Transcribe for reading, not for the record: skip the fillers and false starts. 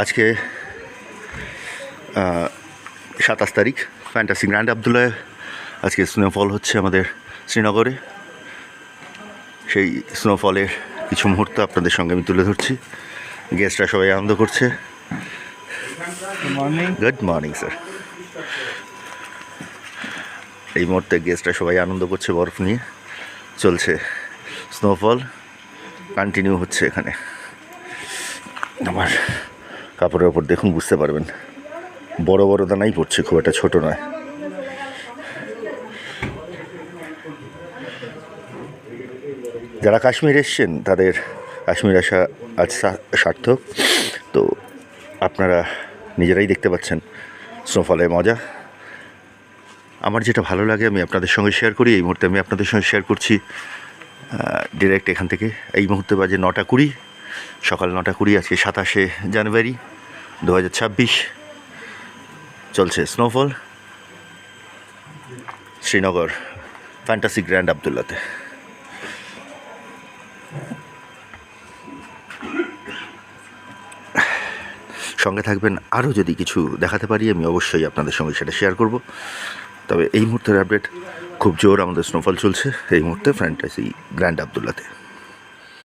আজকে 27 তারিখ, fantasy grand আবদুল্লায় আজকে স্নোফল হচ্ছে আমাদের শ্রীনগরে। সেই স্নোফলের কিছু মুহূর্ত আপনাদের সঙ্গে আমি তুলে ধরছি। গেস্টরা সবাই আনন্দ করছে। Good morning sir. এই মুহূর্তে গেস্টরা সবাই আনন্দ করছে, বরফ নিয়ে চলছে স্নোফল, কন্টিনিউ হচ্ছে এখানে। আমার কাপড়ের ওপর দেখুন, বুঝতে পারবেন বড় বড় দানাই পড়ছে, খুব একটা ছোট নয়। যারা কাশ্মীর এসছেন তাদের কাশ্মীর আসা আজ সার্থক। তো আপনারা নিজেরাই দেখতে পাচ্ছেন স্নোফলের মজা। আমার যেটা ভালো লাগে আমি আপনাদের সঙ্গে শেয়ার করি। এই মুহূর্তে আমি আপনাদের সঙ্গে শেয়ার করছি ডিরেক্ট এখান থেকে। এই মুহূর্তে বাজে 9:20, সকাল 9:20। আজকে 27শে জানুয়ারি 2026। চলছে স্নোফল শ্রীনগর ফ্যান্টাসি গ্র্যান্ড আবদুল্লাতে। সঙ্গে থাকবেন, আরও যদি কিছু দেখাতে পারি আমি অবশ্যই আপনাদের সঙ্গে সেটা শেয়ার করব। তবে এই মুহূর্তের আপডেট, খুব জোর আমাদের স্নোফল চলছে এই মুহূর্তে ফ্যান্টাসি গ্র্যান্ড আবদুল্লাতে।